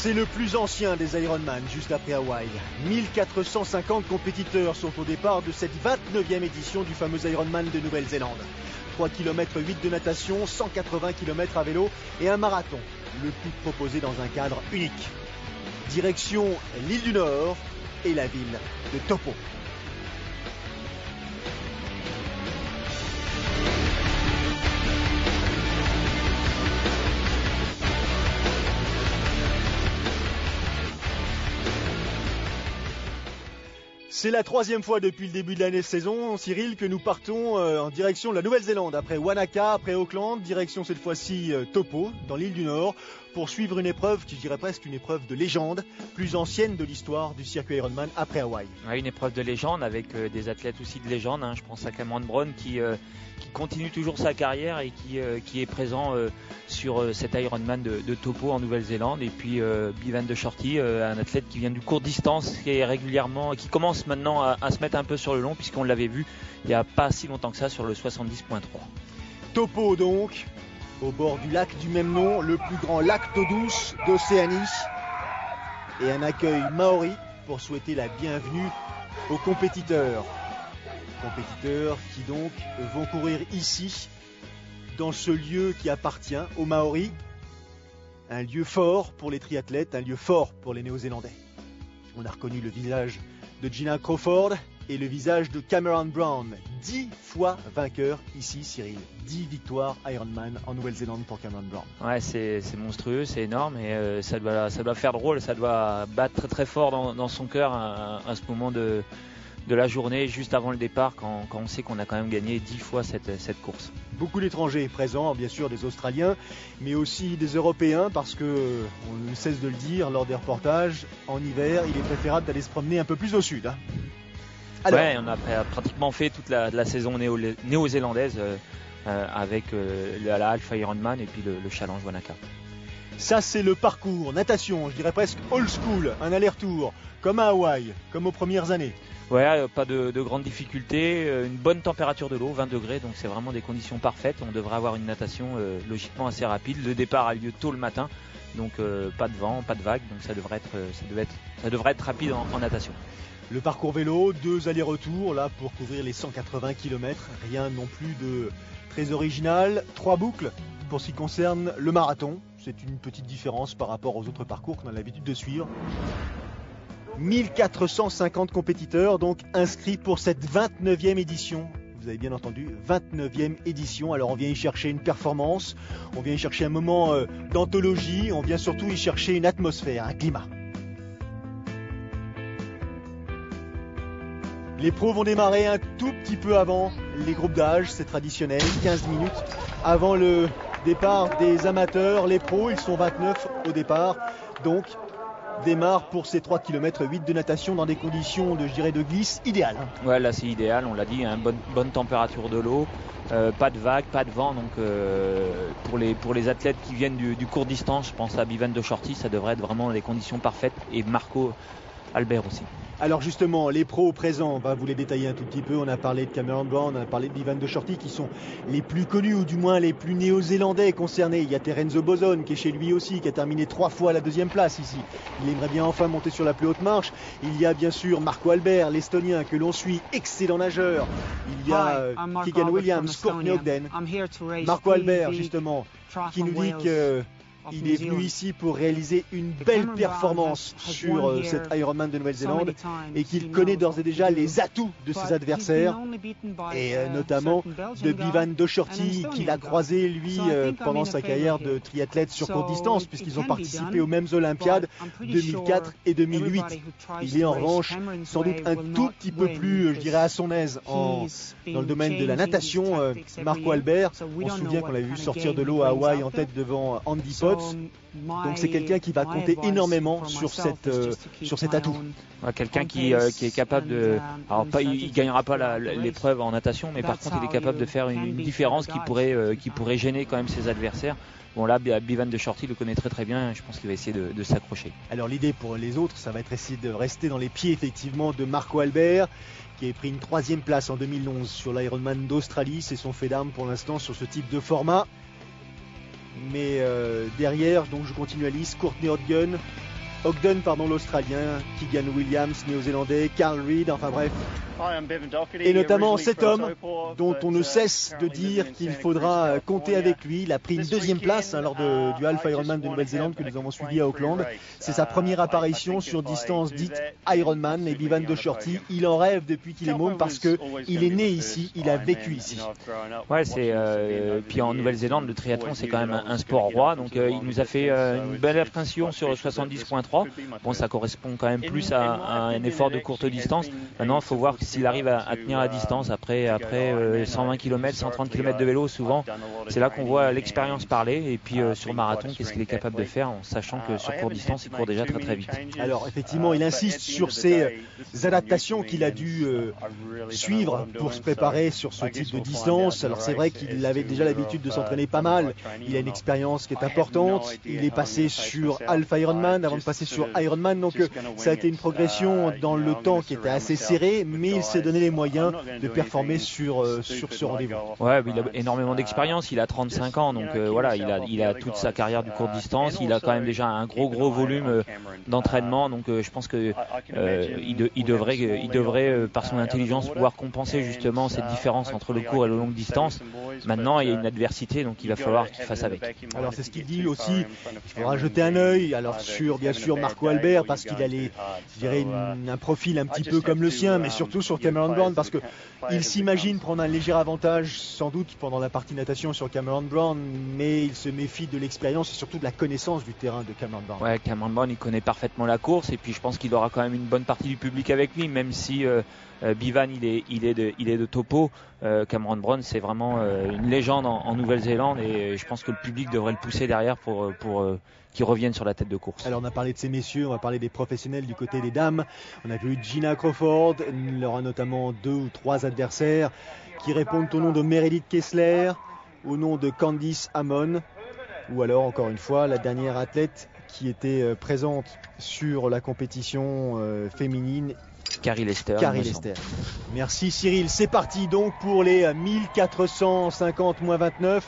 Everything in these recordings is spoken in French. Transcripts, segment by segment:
C'est le plus ancien des Ironman, juste après Hawaï. 1450 compétiteurs sont au départ de cette 29e édition du fameux Ironman de Nouvelle-Zélande. 3 km 8 de natation, 180 km à vélo et un marathon. Le tout proposé dans un cadre unique. Direction l'île du Nord et la ville de Taupo. C'est la troisième fois depuis le début de l'année saison, Cyril, que nous partons en direction de la Nouvelle-Zélande. Après Wanaka, après Auckland, direction cette fois-ci Taupo, dans l'île du Nord, pour suivre une épreuve, je dirais presque une épreuve de légende, plus ancienne de l'histoire du circuit Ironman après Hawaï. Ouais, une épreuve de légende avec des athlètes aussi de légende. Je pense à Cameron Brown qui continue toujours sa carrière et qui est présent sur cet Ironman de Taupo en Nouvelle-Zélande. Et puis Bevan de Shorty, un athlète qui vient du court distance qui commence maintenant à se mettre un peu sur le long, puisqu'on l'avait vu il n'y a pas si longtemps que ça sur le 70.3. Taupo donc, au bord du lac du même nom, le plus grand lac d'eau douce d'Océanie. Et un accueil maori pour souhaiter la bienvenue aux compétiteurs. Compétiteurs qui donc vont courir ici, dans ce lieu qui appartient aux Maoris. Un lieu fort pour les triathlètes, un lieu fort pour les Néo-Zélandais. On a reconnu le visage de Gina Crawford et le visage de Cameron Brown. 10 fois vainqueur ici, Cyril. 10 victoires Ironman en Nouvelle-Zélande pour Cameron Brown. Ouais, c'est monstrueux, c'est énorme et ça doit faire drôle, ça doit battre très très fort dans son cœur à ce moment de la journée, juste avant le départ, quand on sait qu'on a quand même gagné 10 fois cette course. Beaucoup d'étrangers présents, bien sûr des Australiens, mais aussi des Européens, parce que, on ne cesse de le dire lors des reportages, en hiver, il est préférable d'aller se promener un peu plus au sud. Alors, ouais, on a pratiquement fait toute la saison néo-zélandaise avec la Alpha Ironman et puis le Challenge Wanaka. Ça, c'est le parcours, natation, je dirais presque old school, un aller-retour, comme à Hawaï, comme aux premières années. Ouais, pas de grandes difficultés, une bonne température de l'eau, 20 degrés, donc c'est vraiment des conditions parfaites. On devrait avoir une natation logiquement assez rapide. Le départ a lieu tôt le matin, donc pas de vent, pas de vagues, donc ça devrait être rapide en natation. Le parcours vélo, 2 allers-retours là pour couvrir les 180 km, rien non plus de très original. 3 boucles pour ce qui concerne le marathon, c'est une petite différence par rapport aux autres parcours qu'on a l'habitude de suivre. 1450 compétiteurs donc inscrits pour cette 29e édition. Vous avez bien entendu, 29e édition. Alors on vient y chercher une performance, on vient y chercher un moment d'anthologie, on vient surtout y chercher une atmosphère, un climat. Les pros vont démarrer un tout petit peu avant les groupes d'âge, c'est traditionnel, 15 minutes avant le départ des amateurs. Les pros, ils sont 29 au départ, donc démarre pour ces 3 km 8 de natation dans des conditions de glisse idéales. Ouais, là c'est idéal, on l'a dit, bonne température de l'eau, pas de vagues, pas de vent, donc pour les athlètes qui viennent du court distance, je pense à Bevan de Shorty, ça devrait être vraiment les conditions parfaites, et Marco Albert aussi. Alors justement, les pros présents, on va vous les détailler un tout petit peu. On a parlé de Cameron Brown, on a parlé de Bevan de Shorty qui sont les plus connus ou du moins les plus néo-zélandais concernés. Il y a Terenzo Bozon qui est chez lui aussi, qui a terminé 3 fois à la 2e place ici. Il aimerait bien enfin monter sur la plus haute marche. Il y a bien sûr Marco Albert, l'Estonien que l'on suit, excellent nageur. Il y a Keegan Williams, Courtney Ogden. Marco Albert justement, qui nous dit que il est venu ici pour réaliser une belle performance sur cet Ironman de Nouvelle-Zélande et qu'il connaît d'ores et déjà les atouts de ses adversaires et notamment de Bevan de Shorty qu'il a croisé lui pendant sa carrière de triathlète sur courte distance puisqu'ils ont participé aux mêmes Olympiades 2004 et 2008. Il est en revanche sans doute un tout petit peu plus, je dirais, à son aise dans le domaine de la natation. Marco Albert, on se souvient qu'on l'avait vu sortir de l'eau à Hawaï en tête devant Andy Potts. Donc c'est quelqu'un qui va compter énormément sur cet atout. Ouais, quelqu'un qui est capable de... Alors il gagnera pas l'épreuve en natation, mais par contre il est capable de faire une différence qui pourrait gêner quand même ses adversaires. Bon là, Bevan de Shorty le connaît très très bien et je pense qu'il va essayer de s'accrocher. Alors l'idée pour les autres, ça va être essayer de rester dans les pieds effectivement de Marco Albert, qui a pris une 3e place en 2011 sur l'Ironman d'Australie. C'est son fait d'arme pour l'instant sur ce type de format. Mais derrière, donc je continue à liste, Courtney Ogden, Ogden, pardon, l'Australien, Keegan Williams, Néo-Zélandais, Carl Reid, enfin bref. Et notamment cet homme dont on ne cesse de dire qu'il faudra compter avec lui. Il a pris une deuxième place lors du Half Ironman de Nouvelle-Zélande que nous avons suivi à Auckland. C'est sa première apparition sur distance dite Ironman. Et Bivan de Shorty, il en rêve depuis qu'il est môme parce qu'il est né ici, il a vécu ici. Ouais, puis en Nouvelle-Zélande, le triathlon c'est quand même un sport roi. Donc il nous a fait une belle impression sur 70.3. Bon, ça correspond quand même plus à un effort de courte distance. Maintenant, il faut voir s'il arrive à tenir la distance après 120 km, 130 km de vélo, souvent, c'est là qu'on voit l'expérience parler. Et puis sur marathon, qu'est-ce qu'il est capable de faire, en sachant que sur courte distance, il court déjà très très vite. Alors effectivement, il insiste sur ces adaptations qu'il a dû suivre pour se préparer sur ce type de distance. Alors c'est vrai qu'il avait déjà l'habitude de s'entraîner pas mal. Il a une expérience qui est importante. Il est passé sur Alpha Ironman avant de passer sur Ironman. Donc ça a été une progression dans le temps qui était assez serré, mais il s'est donné les moyens de performer sur ce rendez-vous. Ouais, il a énormément d'expérience, il a 35 ans, donc voilà, il a toute sa carrière du court distance, il a quand même déjà un gros volume d'entraînement, donc je pense que il devrait par son intelligence pouvoir compenser justement cette différence entre le court et le longue distance. Maintenant, il y a une adversité, donc il va falloir qu'il fasse avec. Alors c'est ce qu'il dit aussi, il faudra jeter un œil alors sur bien sûr Marco Albert parce qu'il a un profil un petit peu comme le sien, mais surtout sur Cameron Brown parce qu'il s'imagine prendre un léger avantage sans doute pendant la partie natation sur Cameron Brown, mais il se méfie de l'expérience et surtout de la connaissance du terrain de Cameron Brown. Ouais, Cameron Brown il connaît parfaitement la course et puis je pense qu'il aura quand même une bonne partie du public avec lui, même si Bivan il est de topo. Cameron Brown c'est vraiment une légende en Nouvelle-Zélande et je pense que le public devrait le pousser derrière pour qui reviennent sur la tête de course. Alors on a parlé de ces messieurs, on va parler des professionnels du côté des dames. On a vu Gina Crawford, il aura notamment 2 ou 3 adversaires qui répondent au nom de Meredith Kessler, au nom de Candice Hammond, ou alors encore une fois la dernière athlète qui était présente sur la compétition féminine, Carrie Lester. Merci Cyril, c'est parti donc pour les 1450-29,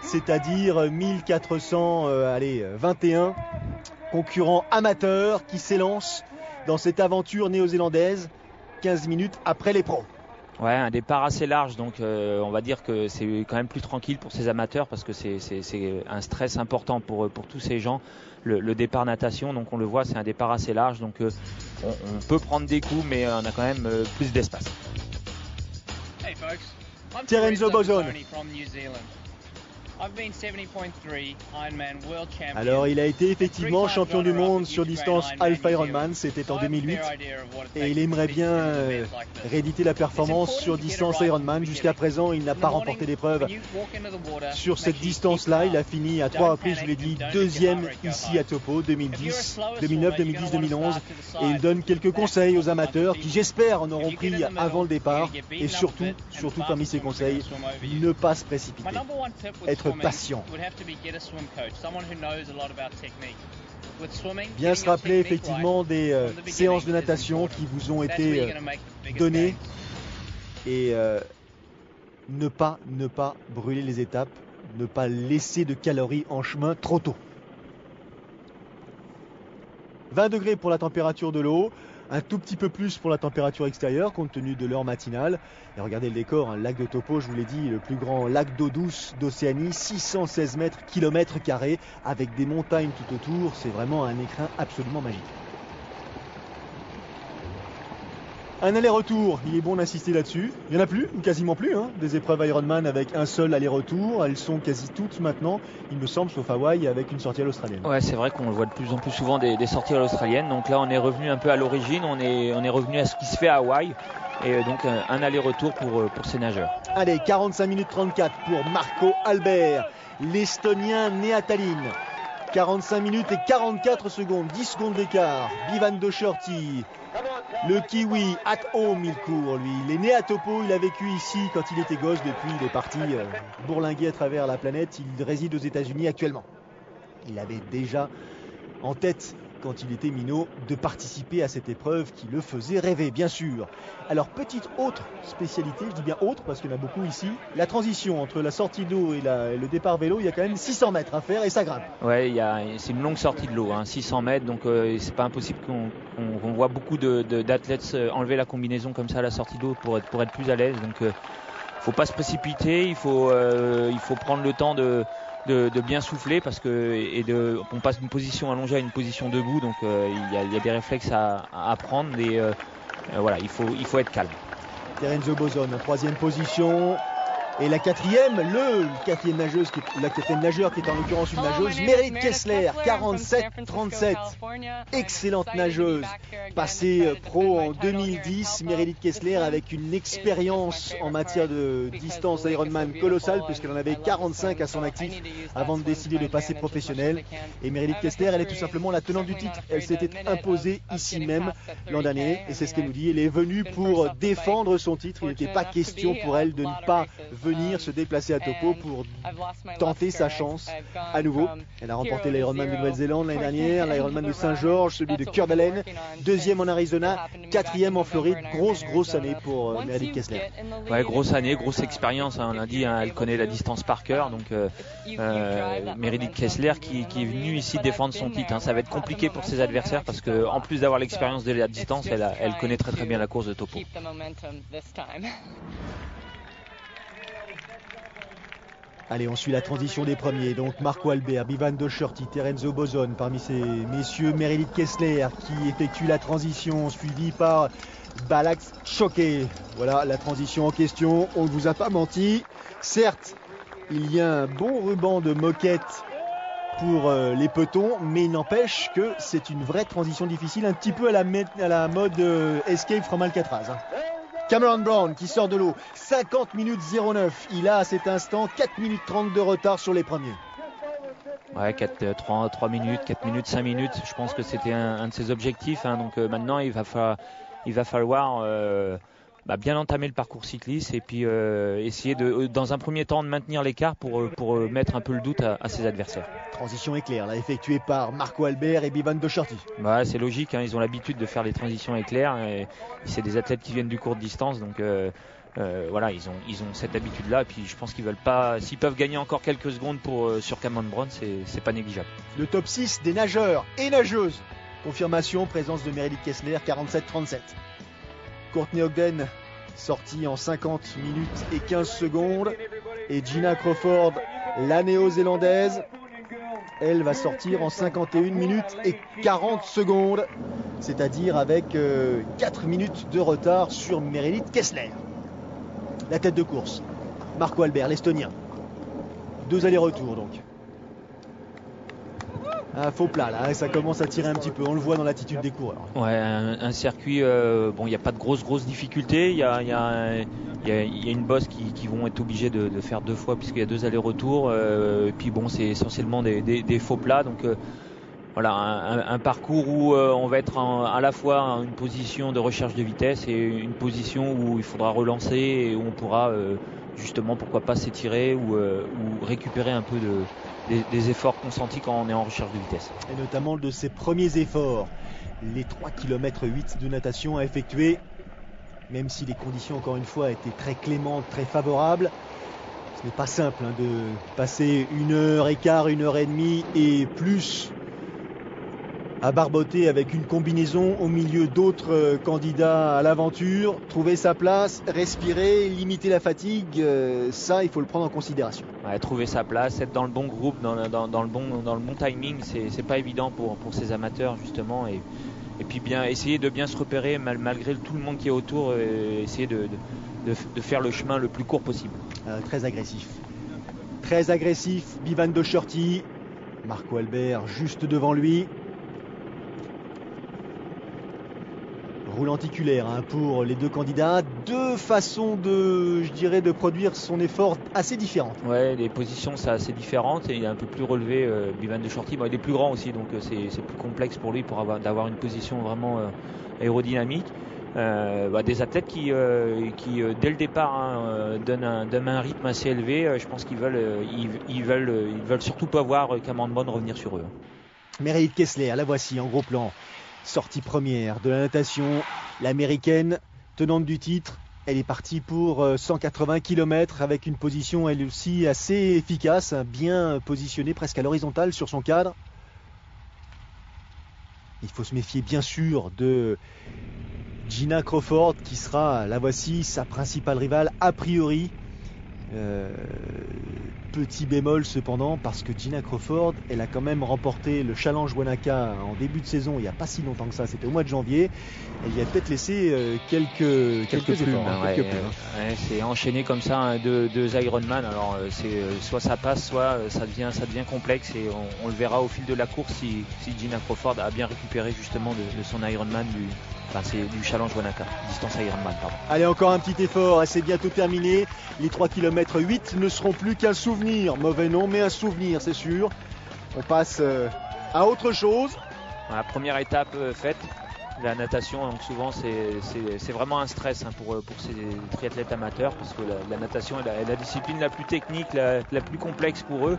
c'est-à-dire 1421 concurrents amateurs qui s'élancent dans cette aventure néo-zélandaise 15 minutes après les pros. Ouais, un départ assez large, donc on va dire que c'est quand même plus tranquille pour ces amateurs parce que c'est un stress important pour tous ces gens. Le départ natation, donc on le voit, c'est un départ assez large, donc on peut prendre des coups, mais on a quand même plus d'espace. Hey folks, I'm Terence Bozone. from New Zealand. I've been 70.3 Ironman World Champion. Alors il a été effectivement champion du monde sur distance Alpha Ironman, c'était en 2008 et il aimerait bien rééditer la performance sur distance Ironman. Jusqu'à présent il n'a pas remporté d'épreuve sur cette distance là, il a fini à 3 reprises, je vous l'ai dit, deuxième ici à Topo, 2010, 2009, 2010, 2011 et il donne quelques conseils aux amateurs qui j'espère en auront pris avant le départ et surtout parmi ces conseils, ne pas se précipiter, être patient. Bien se rappeler effectivement des séances de natation qui vous ont été données et ne pas brûler les étapes, ne pas laisser de calories en chemin trop tôt. 20 degrés pour la température de l'eau, un tout petit peu plus pour la température extérieure compte tenu de l'heure matinale. Et regardez le décor, le lac de Topo, je vous l'ai dit, le plus grand lac d'eau douce d'Océanie, 616 mètres kilomètres carrés avec des montagnes tout autour, c'est vraiment un écrin absolument magique. Un aller-retour, il est bon d'insister là-dessus. Il n'y en a plus, ou quasiment plus, des épreuves Ironman avec un seul aller-retour. Elles sont quasi toutes maintenant, il me semble, sauf Hawaï, avec une sortie à l'australienne. Ouais, c'est vrai qu'on le voit de plus en plus souvent des sorties à l'australienne. Donc là, on est revenu un peu à l'origine, on est revenu à ce qui se fait à Hawaï. Et donc un aller-retour pour ces nageurs. Allez, 45 minutes 34 pour Marco Albert, l'Estonien né à Tallinn. 45 minutes et 44 secondes, 10 secondes d'écart. Bivan de Shorty, le Kiwi, at home il court lui. Il est né à Topo, il a vécu ici quand il était gosse, depuis il est parti bourlinguer à travers la planète. Il réside aux États-Unis actuellement. Il avait déjà en tête quand il était minot, de participer à cette épreuve qui le faisait rêver, bien sûr. Alors, petite autre spécialité, je dis bien autre parce qu'il y en a beaucoup ici, la transition entre la sortie d'eau et le départ vélo, il y a quand même 600 mètres à faire et ça grimpe. Ouais, c'est une longue sortie de l'eau, 600 mètres, donc c'est pas impossible qu'on voit beaucoup d'athlètes enlever la combinaison comme ça à la sortie d'eau pour être plus à l'aise. Donc faut pas se précipiter, il faut prendre le temps de bien souffler parce que on passe d'une position allongée à une position debout, donc il y a des réflexes à prendre et voilà, il faut être calme. Terenzo Bozon en 3e position. Et la quatrième nageur qui est en l'occurrence une nageuse, Merit Kessler, 47-37. Excellente nageuse, passée pro en 2010. Merit Kessler avec une expérience en matière de distance Ironman colossale puisqu'elle en avait 45 à son actif avant de décider de passer professionnelle. Et Merit Kessler, elle est tout simplement la tenante du titre. Elle s'était imposée ici même l'an dernier et c'est ce qu'elle nous dit. Elle est venue pour défendre son titre. Il n'était pas question pour elle de ne pas venir se déplacer à Taupo pour tenter sa chance à nouveau. Elle a remporté l'Ironman de Nouvelle-Zélande l'année dernière, l'Ironman de Saint-Georges, celui de Coeur d'Alene, 2e en Arizona, 4e en Floride. Grosse année pour Merit Kessler. Ouais, grosse année, grosse expérience, on l'a dit, elle connaît la distance par cœur. Donc Merit Kessler qui est venue ici défendre son titre. Ça va être compliqué pour ses adversaires parce que en plus d'avoir l'expérience de la distance, elle connaît très bien la course de Taupo. Allez, on suit la transition des premiers. Donc Marco Albert, Bivan Docherty, Terenzo Bozon, parmi ces messieurs, Merit Kessler qui effectue la transition, suivi par Balak Choquet. Voilà la transition en question. On ne vous a pas menti. Certes, il y a un bon ruban de moquette pour les petons, mais il n'empêche que c'est une vraie transition difficile, un petit peu à la mode Escape from Alcatraz. Cameron Brown qui sort de l'eau, 50 minutes 09. Il a à cet instant 4 minutes 30 de retard sur les premiers. Ouais, 3 minutes, 4 minutes, 5 minutes. Je pense que c'était un de ses objectifs. Donc maintenant, il va falloir bien entamer le parcours cycliste et puis essayer dans un premier temps de maintenir l'écart pour mettre un peu le doute à ses adversaires. Transition éclair, là, effectuée par Marco Albert et Bivan Docherty. C'est logique, ils ont l'habitude de faire les transitions éclairs et c'est des athlètes qui viennent du court distance, donc voilà, ils ont cette habitude-là. Et puis je pense qu'ils veulent pas, s'ils peuvent gagner encore quelques secondes sur Cameron Brown, c'est pas négligeable. Le top 6 des nageurs et nageuses. Confirmation, présence de Merit Kessler, 47-37. Courtney Ogden, sortie en 50 minutes et 15 secondes. Et Gina Crawford, la néo-zélandaise, elle va sortir en 51 minutes et 40 secondes. C'est-à-dire avec 4 minutes de retard sur Merit Kessler. La tête de course, Marco Albert, l'Estonien. 2 allers-retours donc. Un faux plat là, ça commence à tirer un petit peu, on le voit dans l'attitude des coureurs. Ouais, un circuit, il n'y a pas de grosses difficultés, il y a une bosse qui vont être obligés de faire 2 fois puisqu'il y a 2 allers-retours, et puis c'est essentiellement des faux plats, donc voilà, un parcours où on va être à la fois en une position de recherche de vitesse et une position où il faudra relancer et où on pourra justement, pourquoi pas, s'étirer ou récupérer un peu des efforts consentis quand on est en recherche de vitesse. Et notamment de ses premiers efforts, les 3 km 8 de natation à effectuer, même si les conditions encore une fois étaient très clémentes, très favorables. Ce n'est pas simple de passer 1h15, 1h30 et plus à barboter avec une combinaison au milieu d'autres candidats à l'aventure, trouver sa place, respirer, limiter la fatigue, ça il faut le prendre en considération. Ouais, trouver sa place, être dans le bon groupe, dans le bon timing, c'est pas évident pour ces amateurs justement, et puis essayer de bien se repérer malgré tout le monde qui est autour, essayer de faire le chemin le plus court possible. Très agressif, Bivan Docherty, Marco Albert juste devant lui. Roue lenticulaire pour les 2 candidats, 2 façons de produire son effort assez différentes. Ouais, les positions c'est assez différentes et il est un peu plus relevé, Bivan Docherty. Il est plus grand aussi, donc c'est plus complexe pour lui d'avoir une position vraiment aérodynamique. Des athlètes qui dès le départ donnent un rythme assez élevé. Je pense qu'ils veulent surtout pas voir Cameron Brown revenir sur eux. Meredith Kessler, la voici en gros plan. Sortie première de la natation, l'américaine tenante du titre. Elle est partie pour 180 km avec une position elle aussi assez efficace, bien positionnée presque à l'horizontale sur son cadre. Il faut se méfier bien sûr de Gina Crawford qui sera, la voici, sa principale rivale a priori. Petit bémol cependant parce que Gina Crawford, elle a quand même remporté le Challenge Wanaka en début de saison il n'y a pas si longtemps que ça, c'était au mois de janvier. Elle y a peut-être laissé quelques plumes. Ouais, c'est enchaîné comme ça hein, deux Ironman. Alors soit ça passe, soit ça devient complexe et on le verra au fil de la course si Gina Crawford a bien récupéré justement de son Ironman c'est du Challenge Wanaka, distance Ironman, pardon. Allez, encore un petit effort, c'est bientôt terminé. Les 3 km 8 ne seront plus qu'un souvenir. Mauvais nom, mais un souvenir, c'est sûr. On passe à autre chose. La première étape faite, la natation, donc souvent c'est vraiment un stress hein, pour ces triathlètes amateurs parce que la natation est la discipline la plus technique, la plus complexe pour eux.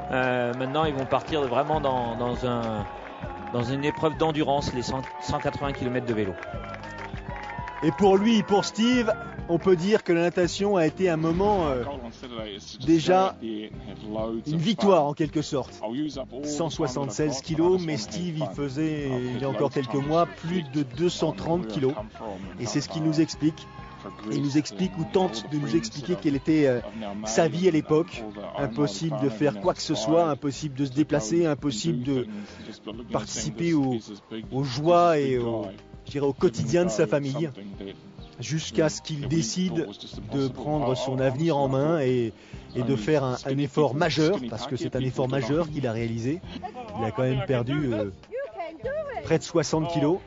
Maintenant, ils vont partir vraiment dans une épreuve d'endurance, les 180 km de vélo. Et pour lui, pour Steve, on peut dire que la natation a été un moment déjà une victoire en quelque sorte. 176 kilos, mais Steve il y a encore quelques mois plus de 230 kilos. Et c'est ce qu'il nous explique. Et il nous explique ou tente de nous expliquer quelle était sa vie à l'époque. Impossible de faire quoi que ce soit, impossible de se déplacer, impossible de participer aux joies et au quotidien de sa famille, jusqu'à ce qu'il décide de prendre son avenir en main et de faire un effort majeur, parce que c'est un effort majeur qu'il a réalisé. Il a quand même perdu près de 60 kilos.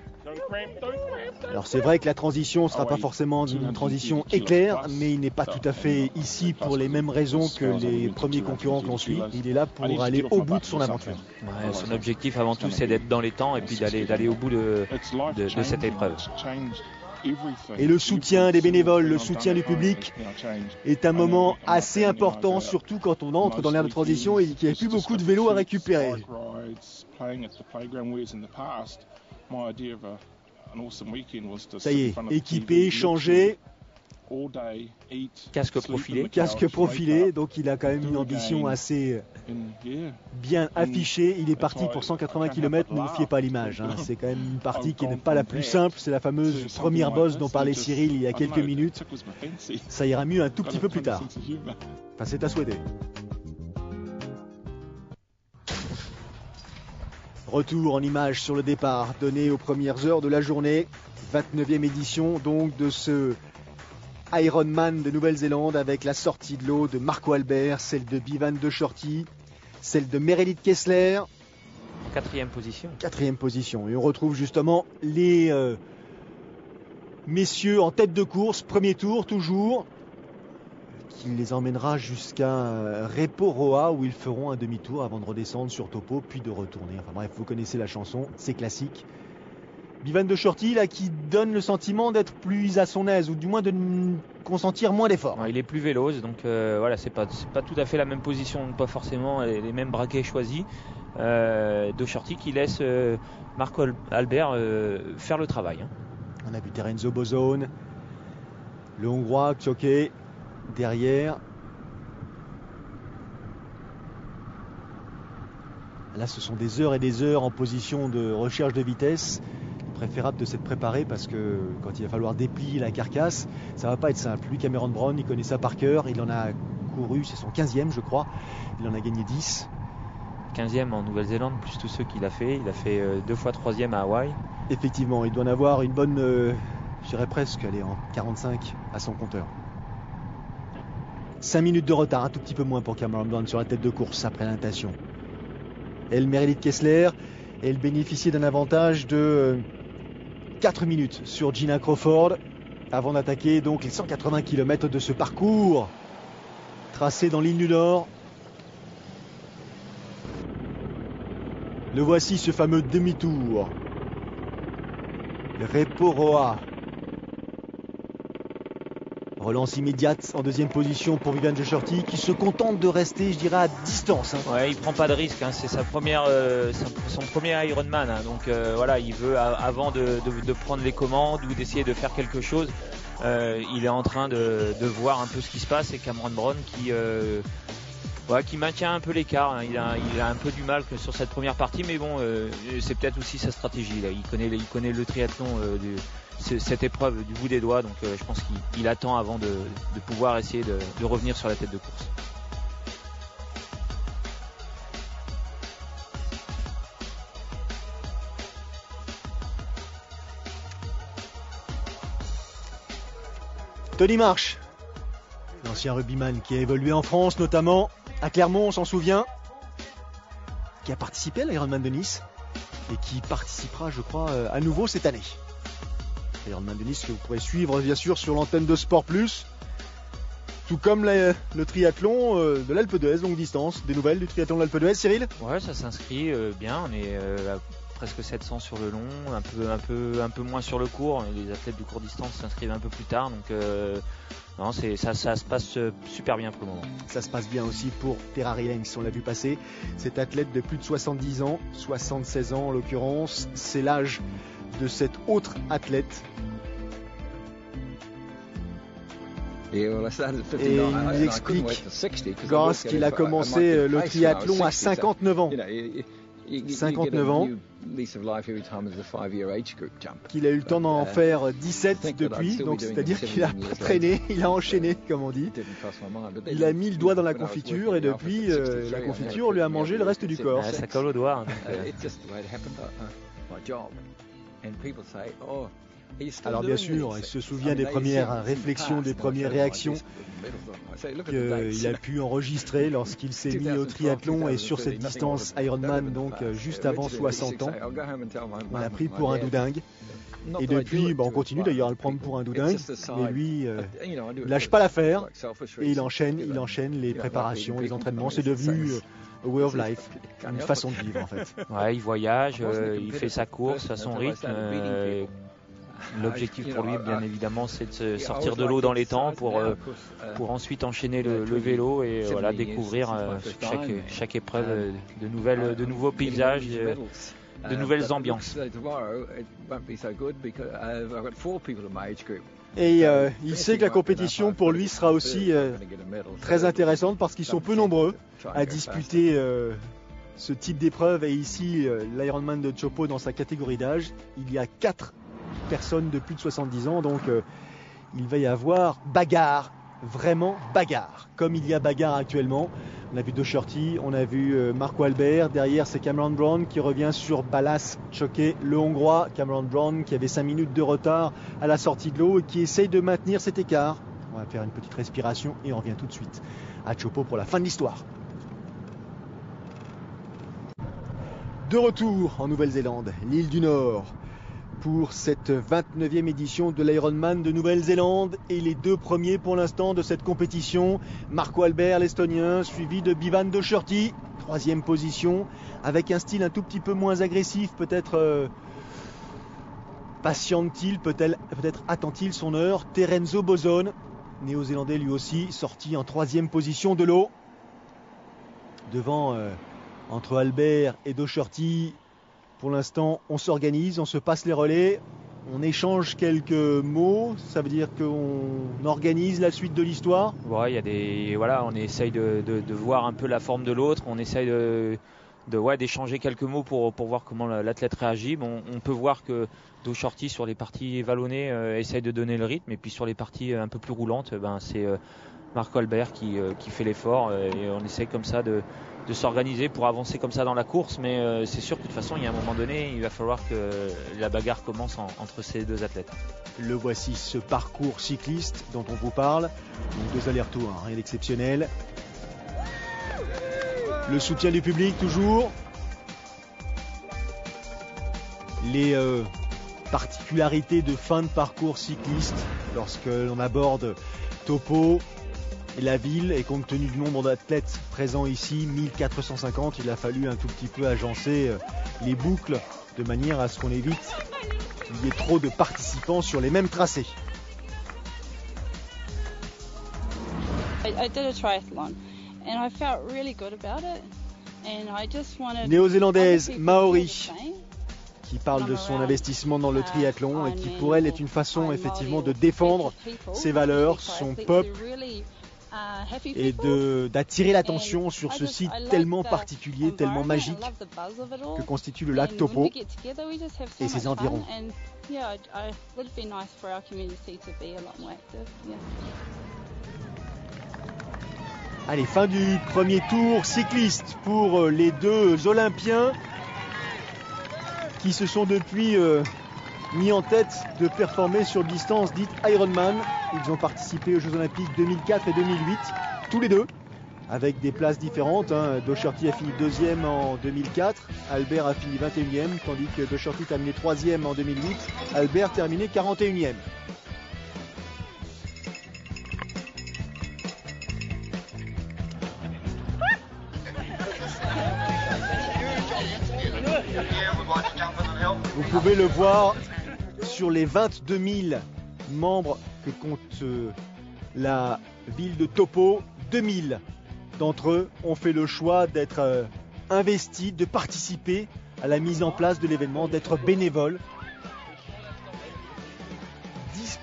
Alors c'est vrai que la transition ne sera pas forcément une transition éclair, mais il n'est pas tout à fait ici pour les mêmes raisons que les premiers concurrents qu'on suit. Il est là pour aller au bout de son aventure. Ouais, son objectif avant tout c'est d'être dans les temps et puis d'aller au bout de cette épreuve. Et le soutien des bénévoles, le soutien du public est un moment assez important, surtout quand on entre dans l'ère de transition et qu'il n'y a plus beaucoup de vélos à récupérer. Ça y est, équipé, changé, casque profilé, donc il a quand même une ambition assez bien affichée. Il est parti pour 180 km, ne vous fiez pas à l'image, hein. C'est quand même une partie qui n'est pas la plus simple, c'est la fameuse première bosse dont parlait Cyril il y a quelques minutes. Ça ira mieux un tout petit peu plus tard. Enfin, c'est à souhaiter. Retour en image sur le départ donné aux premières heures de la journée. 29e édition donc de ce Ironman de Nouvelle-Zélande avec la sortie de l'eau de Marco Albert, celle de Bivan de Shorty, celle de Meredith Kessler. Quatrième position. Et on retrouve justement les messieurs en tête de course, premier tour toujours, qui les emmènera jusqu'à Reporoa où ils feront un demi-tour avant de redescendre sur Topo puis de retourner. Enfin bref, vous connaissez la chanson, c'est classique. Bivan de Shorty là qui donne le sentiment d'être plus à son aise ou du moins de consentir moins d'efforts. Ouais, il est plus vélose donc voilà, c'est pas tout à fait la même position, pas forcément les mêmes braquets choisis. De Shorty qui laisse Marco Albert faire le travail. Hein. On a vu Terenzo Bozone, le Hongrois Tchoké derrière. Là ce sont des heures et des heures en position de recherche de vitesse. Préférable de s'être préparé parce que quand il va falloir déplier la carcasse, ça va pas être simple. Lui, Cameron Brown, il connaît ça par cœur. Il en a couru, c'est son 15e je crois. Il en a gagné 10. 15e en Nouvelle-Zélande, plus tous ceux qu'il a fait. Il a fait 2 fois 3e à Hawaï. Effectivement, il doit en avoir une bonne, je dirais presque, aller en 45 à son compteur. 5 minutes de retard, un tout petit peu moins pour Cameron Brown sur la tête de course après la natation. Elle, Meredith Kessler, elle bénéficiait d'un avantage de 4 minutes sur Gina Crawford avant d'attaquer donc les 180 km de ce parcours tracé dans l'île du Nord. Le voici, ce fameux demi-tour. Reporoa. Relance immédiate en deuxième position pour Vivian de Shorty qui se contente de rester, je dirais, à distance. Ouais, il prend pas de risque, hein. C'est son premier Ironman, hein. Donc voilà, il veut avant de prendre les commandes ou d'essayer de faire quelque chose, il est en train de voir un peu ce qui se passe. Et Cameron Brown qui maintient un peu l'écart, hein. Il a un peu du mal sur cette première partie, mais bon, c'est peut-être aussi sa stratégie là. Il connaît le triathlon, cette épreuve du bout des doigts, donc je pense qu'il attend avant de pouvoir essayer de revenir sur la tête de course. Tony Marsh, l'ancien rugbyman qui a évolué en France, notamment à Clermont, on s'en souvient, qui a participé à l'Ironman de Nice et qui participera, je crois, à nouveau cette année. L'Ironman de Nice que vous pourrez suivre bien sûr sur l'antenne de Sport Plus, tout comme le triathlon de l'Alpe d'Huez, longue distance. Des nouvelles du triathlon de l'Alpe d'Huez, Cyril? Ouais, ça s'inscrit bien, on est à presque 700 sur le long, un peu moins sur le court. Les athlètes de court distance s'inscrivent un peu plus tard, donc non, ça se passe super bien pour le moment. Ça se passe bien aussi pour Terrari Lenks, on l'a vu passer. Cet athlète de plus de 70 ans, 76 ans en l'occurrence, c'est l'âge de cet autre athlète. Et il nous explique qu'il a commencé le triathlon à 59 ans. 59 ans, qu'il a eu le temps d'en faire 17 depuis, donc c'est-à-dire qu'il a traîné, il a enchaîné comme on dit. Il a mis le doigt dans la confiture et depuis la confiture lui a mangé le reste du corps. Ouais, ça colle au doigt. Alors bien sûr, il se souvient des premières réflexions, des premières réactions qu'il a pu enregistrer lorsqu'il s'est mis au triathlon et sur cette distance Ironman, donc juste avant 60 ans. On l'a pris pour un doudingue. Et depuis, on continue d'ailleurs à le prendre pour un doudingue, mais lui, il lâche pas l'affaire et il enchaîne les préparations, les entraînements. C'est devenu a way of life, une façon de vivre en fait. Ouais, il voyage, il fait sa course à son rythme. L'objectif pour lui, bien évidemment, c'est de se sortir de l'eau dans les temps pour ensuite enchaîner le vélo et voilà, découvrir chaque épreuve de nouveaux paysages, de nouvelles ambiances. Et il sait que la compétition pour lui sera aussi très intéressante parce qu'ils sont peu nombreux à disputer ce type d'épreuve. Et ici, l'Ironman de Chopo dans sa catégorie d'âge, il y a 4 personnes de plus de 70 ans, donc il va y avoir bagarre, vraiment bagarre, comme il y a bagarre actuellement. On a vu Docherty, on a vu Marco Albert, derrière c'est Cameron Brown qui revient sur Balázs Csóky, le Hongrois. Cameron Brown qui avait 5 minutes de retard à la sortie de l'eau et qui essaye de maintenir cet écart. On va faire une petite respiration et on revient tout de suite à Chopo pour la fin de l'histoire. De retour en Nouvelle-Zélande, l'île du Nord, pour cette 29e édition de l'Ironman de Nouvelle-Zélande et les 2 premiers pour l'instant de cette compétition. Marco Albert, l'Estonien, suivi de Bivan Docherty, 3e position, avec un style un tout petit peu moins agressif, peut-être patiente-t-il, peut-être attend-il son heure. Terenzo Bozone, néo-zélandais lui aussi, sorti en 3e position de l'eau. Devant, entre Albert et Docherty, pour l'instant, on s'organise, on se passe les relais, on échange quelques mots. Ça veut dire qu'on organise la suite de l'histoire. Ouais, on essaye de voir un peu la forme de l'autre. On essaye d'échanger quelques mots pour voir comment l'athlète réagit. Bon, on peut voir que Docherty sur les parties vallonnées essaye de donner le rythme, et puis sur les parties un peu plus roulantes, c'est Marco Albert qui fait l'effort, et on essaye comme ça de s'organiser pour avancer comme ça dans la course, mais c'est sûr que de toute façon il y a un moment donné, il va falloir que la bagarre commence entre ces 2 athlètes. Le voici, ce parcours cycliste dont on vous parle, donc 2 allers-retours, rien d'exceptionnel. Le soutien du public toujours. Les particularités de fin de parcours cycliste lorsque l'on aborde Topo et la ville, et compte tenu du nombre d'athlètes présents ici, 1450, il a fallu un tout petit peu agencer les boucles de manière à ce qu'on évite qu'il y ait trop de participants sur les mêmes tracés. I did a triathlon and I felt really good about it and I just wanted Néo-zélandaise other people to Maori feel the same. qui parle de son investissement dans le triathlon et qui pour elle est une façon effectivement de défendre ses valeurs, son peuple et d'attirer l'attention sur ce site tellement particulier, tellement magique que constitue le lac Taupo et ses environs. Allez, fin du premier tour cycliste pour les deux Olympiens qui se sont depuis mis en tête de performer sur distance dite Ironman. Ils ont participé aux Jeux Olympiques 2004 et 2008, tous les deux, avec des places différentes. Docherty a fini 2e en 2004, Albert a fini 21e, tandis que Docherty a terminé 3e en 2008, Albert terminé 41e. Vous pouvez le voir sur les 22 000 membres que compte la ville de Taupo. 2000 d'entre eux ont fait le choix d'être investis, de participer à la mise en place de l'événement, d'être bénévoles.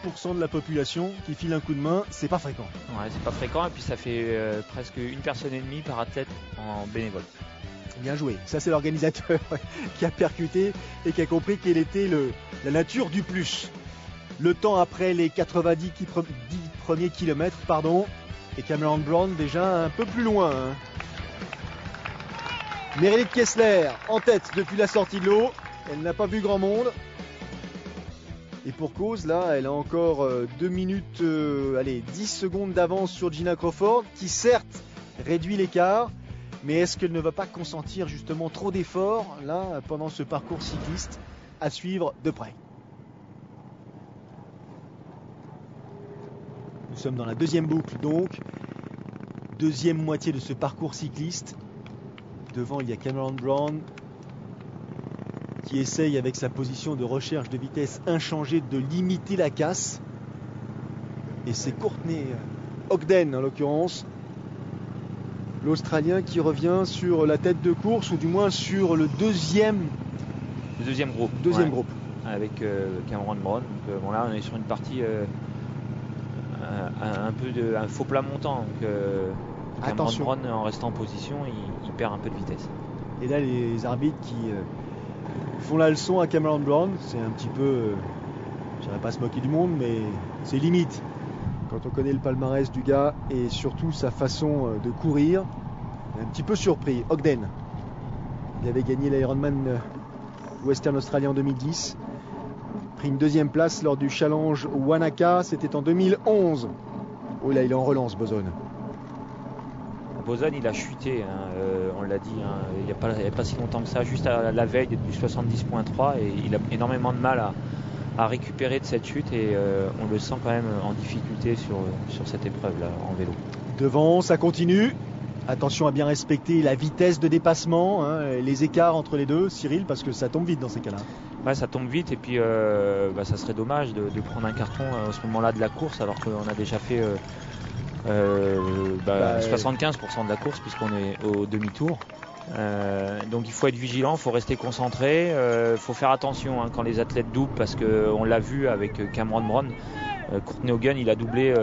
10% de la population qui file un coup de main, c'est pas fréquent. Ouais, c'est pas fréquent et puis ça fait presque une personne et demie par athlète en bénévole. Bien joué, ça c'est l'organisateur qui a percuté et qui a compris quelle était la nature du plus. Le temps après les 90 premiers kilomètres, et Cameron Brown déjà un peu plus loin. Meredith Kessler en tête depuis la sortie de l'eau, elle n'a pas vu grand monde. Et pour cause, là, elle a encore 2 minutes, 10 secondes d'avance sur Gina Crawford, qui certes réduit l'écart. Mais est-ce qu'elle ne va pas consentir justement trop d'efforts là pendant ce parcours cycliste à suivre de près? Nous sommes dans la deuxième boucle donc, deuxième moitié de ce parcours cycliste. Devant il y a Cameron Brown qui essaye avec sa position de recherche de vitesse inchangée de limiter la casse. Et c'est Courtney Ogden en l'occurrence, l'Australien qui revient sur la tête de course, ou du moins sur le deuxième groupe. Groupe. Avec Cameron Brown. Donc, là, on est sur une partie un faux plat montant. Donc, Cameron Brown, en restant en position, il perd un peu de vitesse. Et là, les arbitres qui font la leçon à Cameron Brown, c'est un petit peu, je dirais pas se moquer du monde, mais c'est limite. Quand on connaît le palmarès du gars et surtout sa façon de courir, un petit peu surpris. Ogden, il avait gagné l'Ironman Western Australia en 2010, pris une deuxième place lors du Challenge Wanaka, c'était en 2011. Oh là, il est en relance, Boson. Boson, il a chuté, on l'a dit, il n'y a pas si longtemps que ça, juste à la veille du 70.3, et il a énormément de mal à récupérer de cette chute et on le sent quand même en difficulté sur cette épreuve là en vélo. Devant, ça continue. Attention à bien respecter la vitesse de dépassement, les écarts entre les deux, Cyril, parce que ça tombe vite dans ces cas-là. Ouais, ça tombe vite et puis ça serait dommage de prendre un carton à ce moment-là de la course alors qu'on a déjà fait 75% de la course puisqu'on est au demi-tour. Donc il faut être vigilant, il faut rester concentré, faut faire attention quand les athlètes doublent parce qu'on l'a vu avec Cameron Brown. Courtney Hogan il a doublé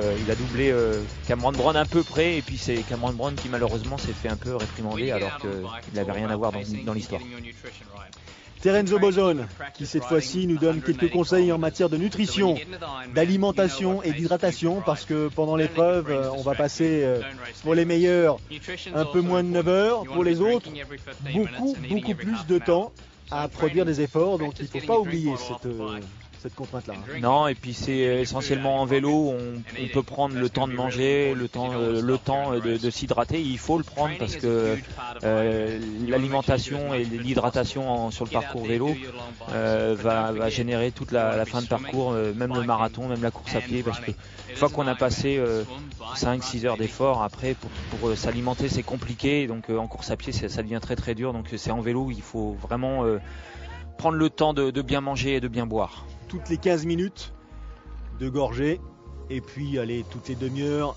Cameron Brown un peu près et puis c'est Cameron Brown qui malheureusement s'est fait un peu réprimander alors qu'il n'avait rien à voir dans l'histoire. Terenzo Boson qui cette fois-ci nous donne quelques conseils en matière de nutrition, d'alimentation et d'hydratation parce que pendant l'épreuve on va passer pour les meilleurs un peu moins de 9 heures, pour les autres beaucoup plus de temps à produire des efforts, donc il ne faut pas oublier cette contrainte-là. Non, et puis c'est essentiellement en vélo, on peut prendre le temps de manger, le temps de s'hydrater, il faut le prendre parce que l'alimentation et l'hydratation sur le parcours vélo va générer toute la fin de parcours, même le marathon, même la course à pied, parce que une fois qu'on a passé 5-6 heures d'effort, après pour s'alimenter c'est compliqué, donc en course à pied ça devient très très dur, donc c'est en vélo où il faut vraiment prendre le temps de bien manger et de bien boire. Toutes les 15 minutes de gorgée et puis toutes les demi-heures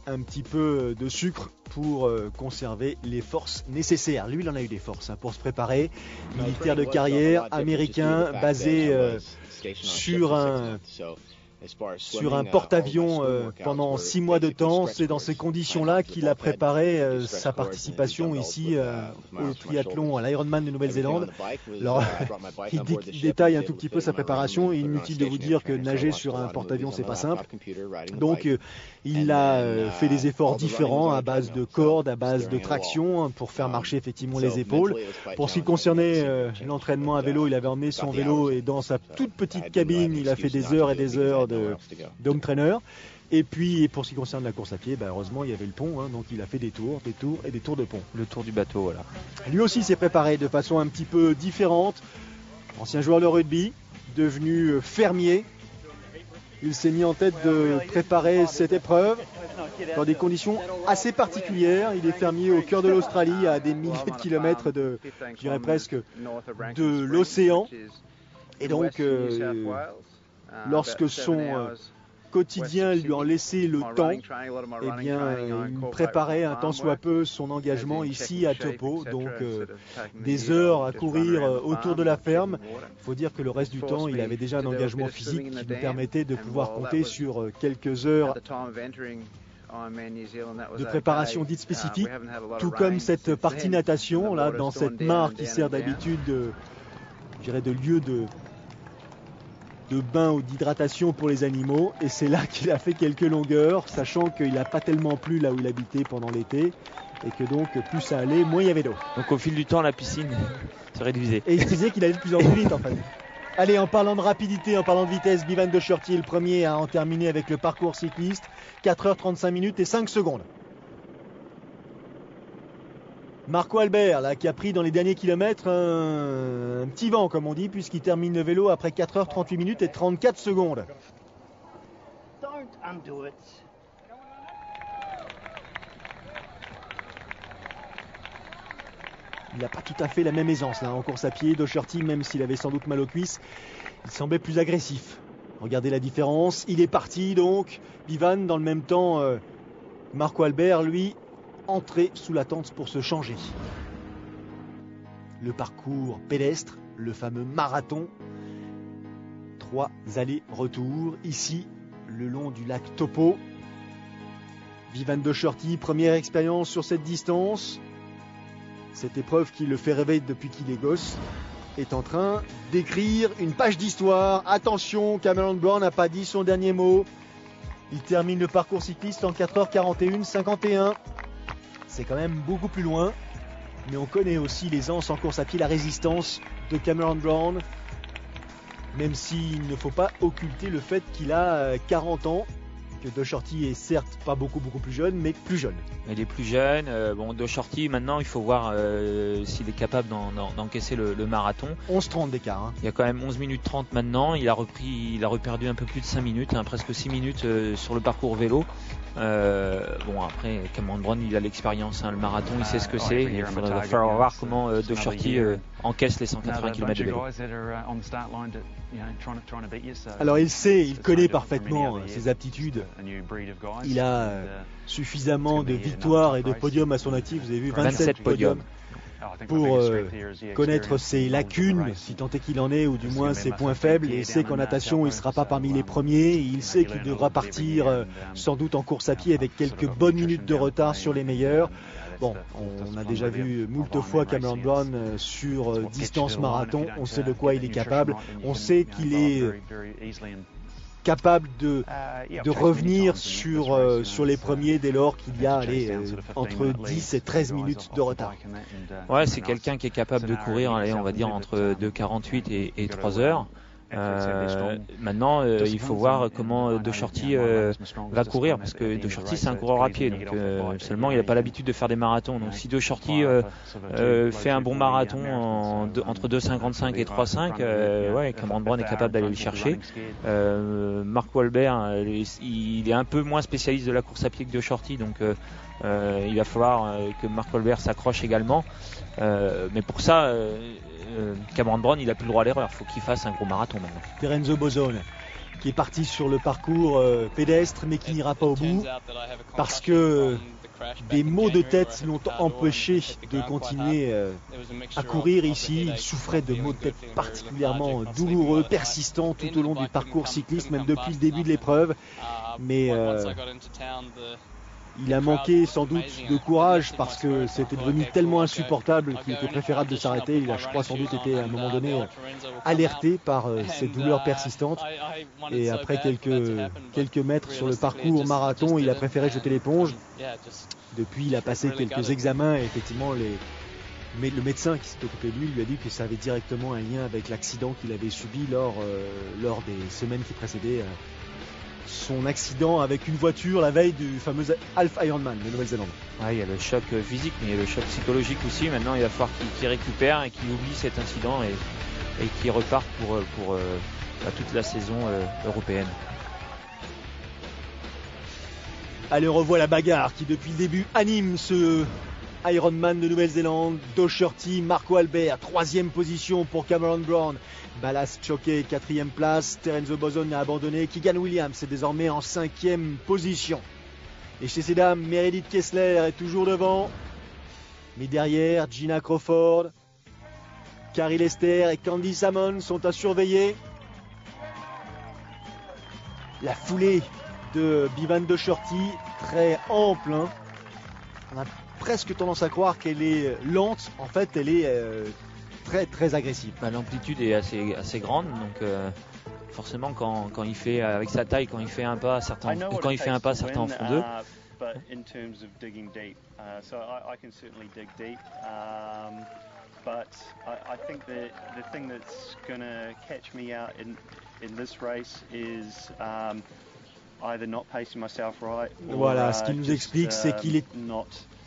un petit peu de sucre pour conserver les forces nécessaires. Lui, il en a eu des forces pour se préparer. Militaire de carrière, américain, basé sur un porte-avions pendant 6 mois de temps. C'est dans ces conditions-là qu'il a préparé sa participation ici au triathlon, à l'Ironman de Nouvelle-Zélande. Alors, il détaille un tout petit peu sa préparation. Inutile de vous dire que nager sur un porte-avions, c'est pas simple. Donc, il a fait des efforts différents à base de cordes, à base de traction pour faire marcher effectivement les épaules. Pour ce qui concernait l'entraînement à vélo, il avait emmené son vélo et dans sa toute petite cabine, il a fait des heures et des heures de home trainer. Et puis pour ce qui concerne la course à pied, heureusement il y avait le pont, donc il a fait des tours et des tours de pont. Le tour du bateau, voilà. Lui aussi s'est préparé de façon un petit peu différente. Ancien joueur de rugby, devenu fermier. Il s'est mis en tête de préparer cette épreuve dans des conditions assez particulières. Il est fermier au cœur de l'Australie, à des milliers de kilomètres de, je dirais presque, de l'océan. Et donc, lorsque son quotidien lui en laissait le temps, eh bien, il préparait un tant soit peu son engagement ici à Taupo, donc des heures à courir autour de la ferme. Il faut dire que le reste du temps, il avait déjà un engagement physique qui lui permettait de pouvoir compter sur quelques heures de préparation dite spécifique, tout comme cette partie natation, là, dans cette mare qui sert d'habitude, je dirais, de lieu de bain ou d'hydratation pour les animaux, et c'est là qu'il a fait quelques longueurs, sachant qu'il n'a pas tellement plu là où il habitait pendant l'été, et que donc plus ça allait, moins il y avait d'eau. Donc au fil du temps, la piscine se réduisait. Et il disait qu'il allait de plus en plus vite en fait. Allez, en parlant de rapidité, en parlant de vitesse, Bevan Docherty est le premier à en terminer avec le parcours cycliste, 4h35 minutes et 5 secondes. Marco Albert, là, qui a pris dans les derniers kilomètres un petit vent, comme on dit, puisqu'il termine le vélo après 4h38 minutes et 34 secondes. Il n'a pas tout à fait la même aisance là en course à pied. Docherty, même s'il avait sans doute mal aux cuisses, il semblait plus agressif. Regardez la différence. Il est parti donc. Bevan, dans le même temps, Marco Albert, lui, entré sous la tente pour se changer. Le parcours pédestre, le fameux marathon. 3 allers-retours ici, le long du lac Taupo. Bevan Docherty, première expérience sur cette distance. Cette épreuve qui le fait rêver depuis qu'il est gosse est en train d'écrire une page d'histoire. Attention, Cameron Brown n'a pas dit son dernier mot. Il termine le parcours cycliste en 4h41-51. C'est quand même beaucoup plus loin. Mais on connaît aussi l'aisance en course à pied, la résistance de Cameron Brown. Même s'il ne faut pas occulter le fait qu'il a 40 ans. Que Docherty est certes pas beaucoup plus jeune, mais plus jeune. Il est plus jeune. Docherty, maintenant, il faut voir s'il est capable d'encaisser le marathon. 11-30 d'écart. Il y a quand même 11 minutes 30 maintenant. Il a reperdu un peu plus de 5 minutes, presque 6 minutes sur le parcours vélo. Après, Cameron Brown, il a l'expérience, le marathon, il sait ce que c'est. Il va falloir voir comment Docherty encaisse les 180 km de vélo. Alors il connaît parfaitement ses aptitudes. Il a suffisamment de victoires et de podiums à son actif. Vous avez vu 27 podiums pour connaître ses lacunes, si tant est qu'il en est, ou du moins ses points faibles. Et il sait qu'en natation, il ne sera pas parmi les premiers. Il sait qu'il devra partir sans doute en course à pied avec quelques bonnes minutes de retard sur les meilleurs. Bon, on a déjà vu moult fois Cameron Brown sur distance marathon. On sait de quoi il est capable. On sait qu'il est capable de revenir sur les premiers dès lors qu'il y a entre 10 et 13 minutes de retard. Ouais, c'est quelqu'un qui est capable de courir, on va dire entre 2h48 et 3 heures. Maintenant, il faut voir comment Docherty va courir, parce que Docherty c'est un coureur à pied, donc seulement il n'a pas l'habitude de faire des marathons. Donc si Docherty fait un bon marathon entre 2,55 et 3,5, Cameron Brown est capable d'aller le chercher. Marco Albert, il est un peu moins spécialiste de la course à pied que Docherty, donc il va falloir que Marco Albert s'accroche également. Mais pour ça, Cameron Brown, il n'a plus le droit à l'erreur. Il faut qu'il fasse un gros marathon maintenant. Terenzo Bozone, qui est parti sur le parcours pédestre mais qui n'ira pas au bout parce que des maux de tête l'ont empêché de continuer à courir ici. Il souffrait de maux de tête particulièrement douloureux, persistants tout au long du parcours cycliste, même depuis le début de l'épreuve. Mais il a manqué sans doute de courage parce que c'était devenu tellement insupportable qu'il était préférable de s'arrêter. Il a, je crois, sans doute été à un moment donné alerté par ces douleurs persistantes. Et après quelques mètres sur le parcours marathon, il a préféré jeter l'éponge. Depuis, il a passé quelques examens et effectivement, le médecin qui s'est occupé de lui a dit que ça avait directement un lien avec l'accident qu'il avait subi lors des semaines qui précédaient son accident avec une voiture la veille du fameux Half Ironman de Nouvelle-Zélande. Ouais, il y a le choc physique, mais il y a le choc psychologique aussi. Maintenant, il va falloir qu'il récupère et qu'il oublie cet incident et qu'il reparte pour toute la saison européenne. Allez, on revoit la bagarre qui depuis le début anime ce Ironman de Nouvelle-Zélande. Docherty, Marco Albert, 3e position pour Cameron Brown. Ballas Choquet, 4e place. Terenzo Bozon a abandonné. Keegan Williams est désormais en 5e position. Et chez ces dames, Meredith Kessler est toujours devant. Mais derrière, Gina Crawford, Carrie Lester et Candy Salmon sont à surveiller. La foulée de Bivan Docherty, très ample. On a presque tendance à croire qu'elle est lente. En fait, elle est très très agressive. L'amplitude est assez grande, donc forcément quand il fait avec sa taille, quand il fait un pas, certains en font deux. But in terms of digging deep, so I can certainly dig deep. But I think the thing that's going to catch me out in this race is either not pacing myself right. Voilà, ce qu'il nous explique, c'est qu'il est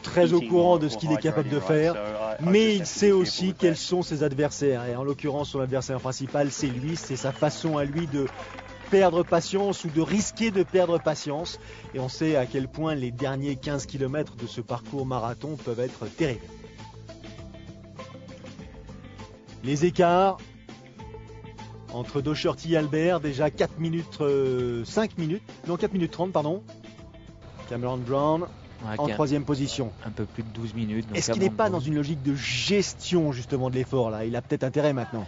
très au courant de ce qu'il est capable de faire, mais il sait aussi quels sont ses adversaires. Et en l'occurrence, son adversaire principal, c'est lui, c'est sa façon à lui de perdre patience ou de risquer de perdre patience. Et on sait à quel point les derniers 15 km de ce parcours marathon peuvent être terribles. Les écarts entre Docherty et Albert, déjà 4 minutes 30, pardon. Cameron Brown en 3e position. Un peu plus de 12 minutes. Est-ce qu'il n'est pas dans une logique de gestion justement de l'effort là? Il a peut-être intérêt maintenant.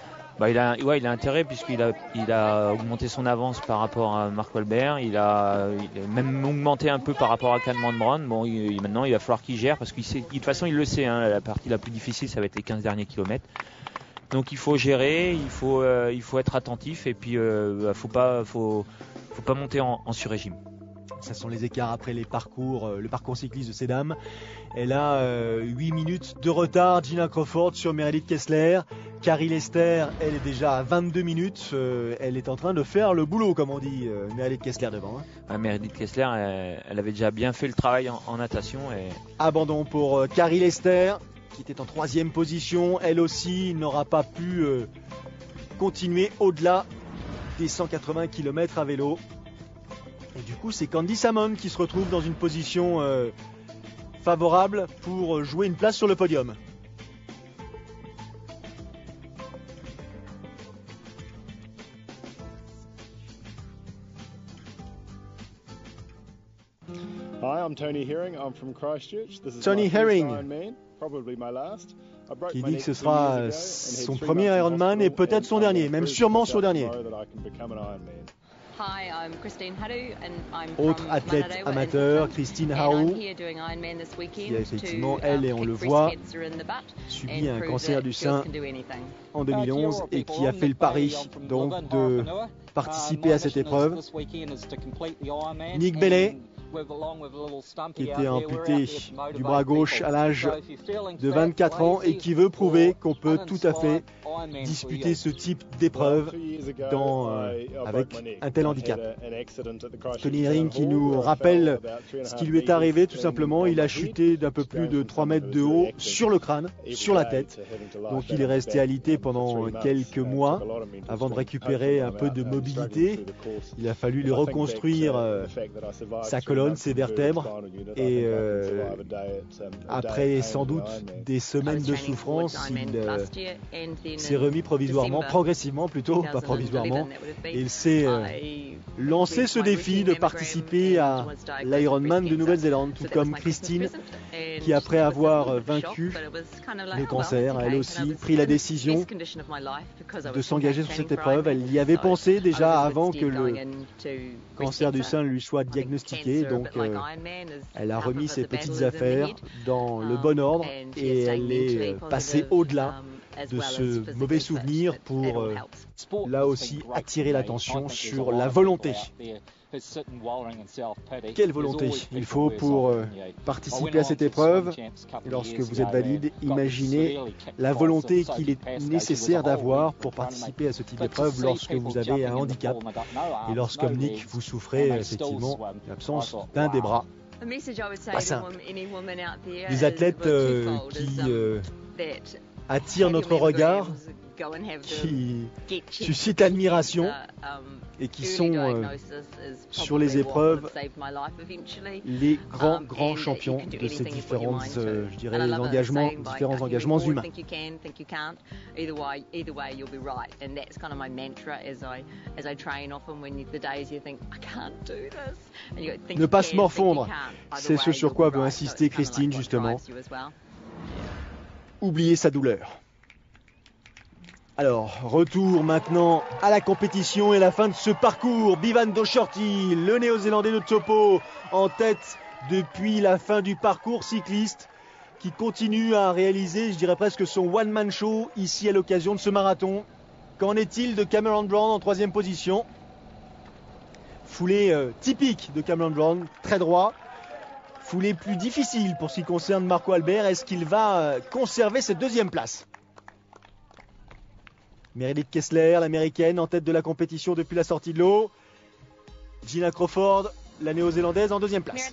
Il a intérêt puisqu'il a augmenté son avance par rapport à Marco Albert. Il a même augmenté un peu par rapport à Cameron Brown. Bon, maintenant il va falloir qu'il gère parce qu'il sait, de toute façon il le sait. La partie la plus difficile, ça va être les 15 derniers kilomètres. Donc il faut gérer, il faut être attentif et puis faut pas monter en sur-régime. Ce sont les écarts après le parcours cycliste de ces dames. Elle a 8 minutes de retard, Gina Crawford sur Meredith Kessler. Carrie Lester, elle est déjà à 22 minutes. Elle est en train de faire le boulot, comme on dit, Meredith Kessler devant. Meredith Kessler, elle avait déjà bien fait le travail en natation. Abandon pour Carrie Lester, qui était en 3e position. Elle aussi n'aura pas pu continuer au-delà des 180 km à vélo. Et du coup, c'est Candy Salmon qui se retrouve dans une position favorable pour jouer une place sur le podium. Hi, I'm Tony Herring. I'm from Christchurch. This is Tony Herring, probably my last. qui dit que ce sera son premier Ironman et peut-être son dernier, même sûrement son dernier. Hi, I'm Christine Haru and I'm Autre from athlète Manado amateur, Christine Haru, qui a effectivement, elle, et on le voit, subi un cancer du sein en 2011 et qui a fait le pari donc de participer à cette épreuve. Nick Bellet, qui était amputé du bras gauche à l'âge de 24 ans et qui veut prouver qu'on peut tout à fait disputer ce type d'épreuve avec un tel handicap. Tony Herring qui nous rappelle ce qui lui est arrivé tout simplement. Il a chuté d'un peu plus de 3 mètres de haut sur le crâne, sur la tête. Donc il est resté alité pendant quelques mois avant de récupérer un peu de mobilité. Il a fallu lui reconstruire sa colonne, ses vertèbres, et après sans doute des semaines de souffrance, il s'est remis provisoirement, progressivement plutôt, pas provisoirement, et il s'est lancé ce défi de participer à l'Ironman de Nouvelle-Zélande, tout comme Christine, qui après avoir vaincu le cancer, elle aussi pris la décision de s'engager sur cette épreuve. Elle y avait pensé déjà avant que le cancer du sein lui soit diagnostiqué, donc elle a remis ses petites affaires dans le bon ordre et elle est passée au-delà de ce mauvais souvenir pour là aussi attirer l'attention sur la volonté. Quelle volonté il faut pour participer à cette épreuve. Et lorsque vous êtes valide, imaginez la volonté qu'il est nécessaire d'avoir pour participer à ce type d'épreuve lorsque vous avez un handicap et lorsque, comme Nick, vous souffrez effectivement de l'absence d'un des bras. Pas simple. Des athlètes qui attirent notre regard, qui suscitent admiration et qui sont sur les épreuves les grands champions de ces différents engagements humains. Ne pas se morfondre, c'est ce sur quoi veut insister Christine justement. Oublier sa douleur. Alors, retour maintenant à la compétition et la fin de ce parcours. Bivan Docherty, le néo-zélandais de Topo, en tête depuis la fin du parcours cycliste, qui continue à réaliser, je dirais presque son one-man show ici à l'occasion de ce marathon. Qu'en est-il de Cameron Brown en 3e position? Foulée typique de Cameron Brown, très droit. Foulée plus difficile pour ce qui concerne Marco Albert. Est-ce qu'il va conserver cette 2e place? Meredith Kessler, l'américaine, en tête de la compétition depuis la sortie de l'eau. Gina Crawford, la néo-zélandaise, en 2e place.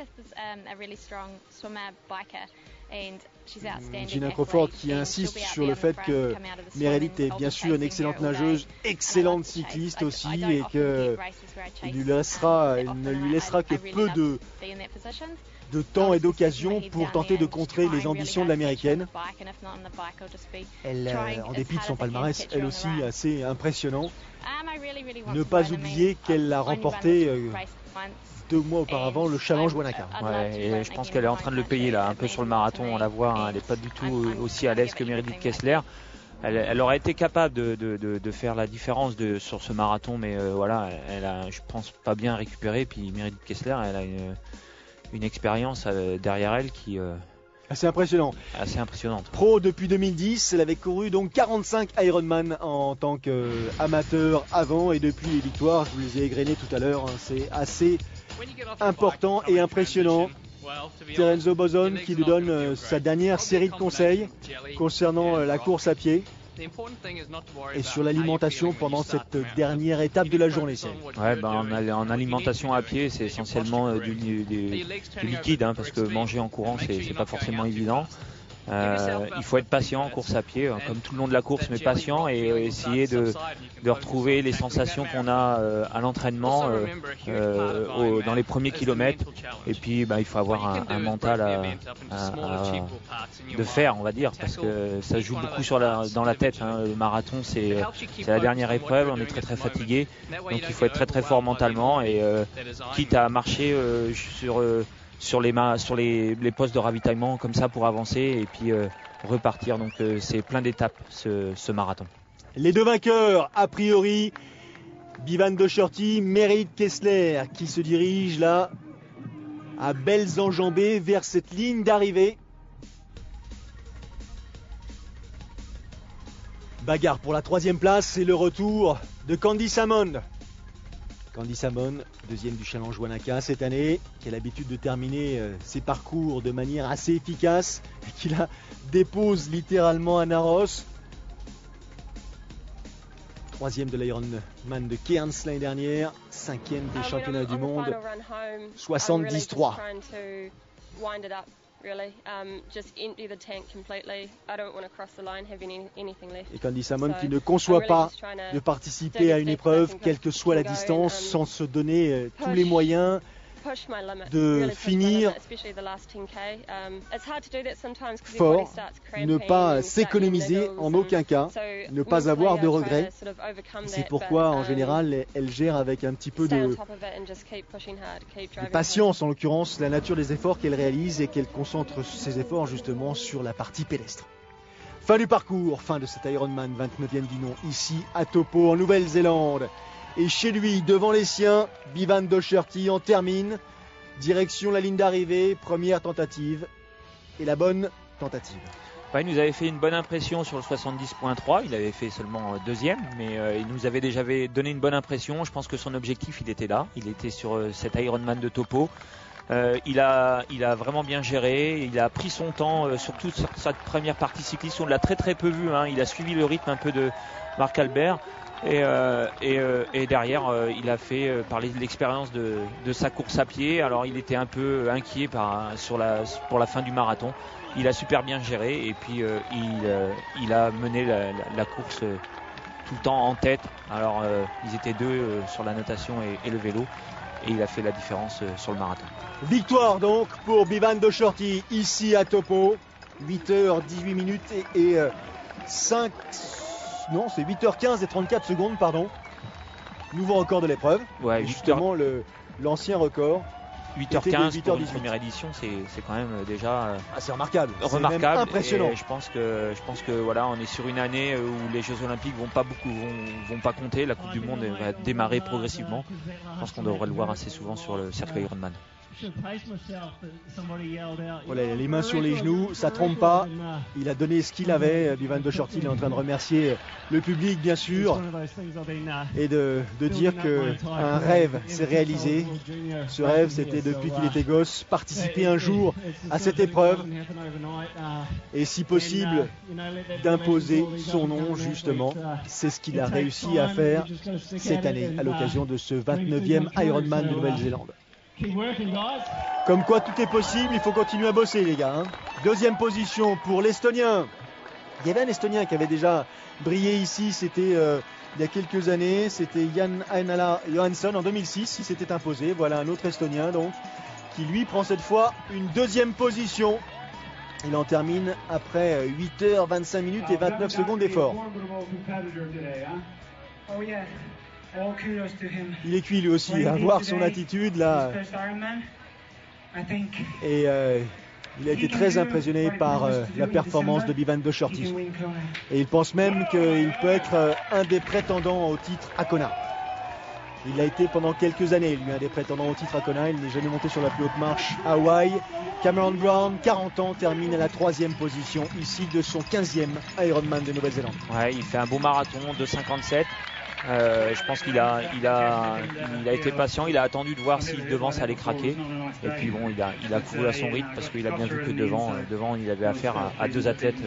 Gina Crawford qui insiste sur le fait que Meredith est bien sûr une excellente nageuse, excellente cycliste aussi, et qu'il ne lui laissera que peu de temps et d'occasion pour tenter de contrer les ambitions de l'américaine. Elle, en dépit de son palmarès, elle aussi assez impressionnant. Ne pas oublier qu'elle a remporté 2 mois auparavant le Challenge Wanaka. Ouais, et je pense qu'elle est en train de le payer là, un peu sur le marathon, on la voit, hein, elle n'est pas du tout aussi à l'aise que Meredith Kessler. Elle aurait été capable de faire la différence sur ce marathon, mais voilà, elle a, je pense, pas bien récupéré. Puis Meredith Kessler, elle a une expérience derrière elle qui assez impressionnante. Pro depuis 2010, elle avait couru donc 45 Ironman en tant qu'amateur avant, et depuis les victoires, je vous les ai égrenées tout à l'heure, hein, c'est assez important et impressionnant. Terenzo Boson qui nous donne sa dernière série de conseils concernant la course à pied et sur l'alimentation pendant cette dernière étape de la journée. Ouais, en alimentation à pied, c'est essentiellement du liquide, hein, parce que manger en courant, c'est pas forcément évident. Il faut être patient en course à pied, comme tout le long de la course, mais patient, et essayer de retrouver les sensations qu'on a à l'entraînement dans les premiers kilomètres. Et puis il faut avoir un mental de fer, on va dire, parce que ça joue beaucoup dans la tête, hein. Le marathon, c'est la dernière épreuve, on est très très fatigué, donc il faut être très très fort mentalement, et quitte à marcher sur les postes de ravitaillement comme ça pour avancer et puis repartir. Donc c'est plein d'étapes ce marathon. Les 2 vainqueurs a priori, Bivan Docherty, Meredith Kessler, qui se dirigent là à belles enjambées vers cette ligne d'arrivée. Bagarre pour la 3e place et le retour de Candy Salmon. Candy Salmon, 2e du Challenge Wanaka cette année, qui a l'habitude de terminer ses parcours de manière assez efficace, et qui la dépose littéralement à Naros. 3e de l'Ironman de Cairns l'année dernière, 5e des championnats du monde, 73. Et Candy Salmon qui ne conçoit pas de participer à une épreuve, quelle que soit la distance, sans se donner tous les moyens de finir fort, ne pas s'économiser en aucun cas, ne pas avoir de regrets. C'est pourquoi en général elle gère avec un petit peu de patience, en l'occurrence la nature des efforts qu'elle réalise et qu'elle concentre ses efforts justement sur la partie pédestre. Fin du parcours, fin de cet Ironman 29e du nom, ici à Taupo en Nouvelle-Zélande. Et chez lui, devant les siens, Bevan Docherty en termine. Direction la ligne d'arrivée, première tentative. Et la bonne tentative. Il nous avait fait une bonne impression sur le 70.3, il avait fait seulement deuxième, mais il nous avait déjà donné une bonne impression. Je pense que son objectif, il était là, il était sur cet Ironman de Taupo. Il a vraiment bien géré, il a pris son temps, surtout sur sa première partie cycliste, on l'a très peu vu, hein. Il a suivi le rythme un peu de Marc Albert et derrière il a fait parler de l'expérience de sa course à pied. Alors il était un peu inquiet pour la fin du marathon, il a super bien géré et puis il a mené la course tout le temps en tête. Alors ils étaet deux sur la natation et le vélo. Et il a fait la différence sur le marathon. Victoire donc pour Bevan Docherty ici à Taupo. 8h18 minutes et 5... Non, c'est 8h15 et 34 secondes, pardon. Nouveau record de l'épreuve. Ouais, justement l'ancien record. 8h15 pour une première édition, c'est quand même déjà c'est remarquable. Remarquable, c'est même impressionnant. Et je pense que voilà, on est sur une année où les Jeux Olympiques vont pas compter. La Coupe du Monde va démarrer progressivement. Je pense qu'on devrait le voir assez souvent sur le circuit Ironman. Voilà, il a les mains sur les genoux, ça trompe pas. Il a donné ce qu'il avait. Bevan Docherty, il est en train de remercier le public, bien sûr, et de dire qu'un rêve s'est réalisé. Ce rêve, c'était depuis qu'il était gosse, participer un jour à cette épreuve et, si possible, d'imposer son nom, justement. C'est ce qu'il a réussi à faire cette année à l'occasion de ce 29e Ironman de Nouvelle-Zélande. Comme quoi tout est possible, il faut continuer à bosser, les gars. Deuxième position pour l'Estonien. Il y avait un Estonien qui avait déjà brillé ici, c'était il y a quelques années, c'était Jan Ainala Johansson en 2006, il s'était imposé. Voilà un autre Estonien donc, qui lui prend cette fois une deuxième position. Il en termine après 8h25 minutes et 29 secondes d'effort. Il est cuit lui aussi, à voir son attitude là. Et il a été très impressionné par la performance de Bevan Docherty. Et il pense même qu'il peut être un des prétendants au titre à Kona. Il a été pendant quelques années, lui, un des prétendants au titre à Kona. Il n'est jamais monté sur la plus haute marche à Hawaï. Cameron Brown, 40 ans, termine à la 3e position ici de son 15e Ironman de Nouvelle-Zélande. Ouais, il fait un beau marathon de 57. Je pense qu'il a été patient, il a attendu de voir si devant ça allait craquer. Et puis bon, il a couru à son rythme parce qu'il a bien vu que devant il avait affaire à deux athlètes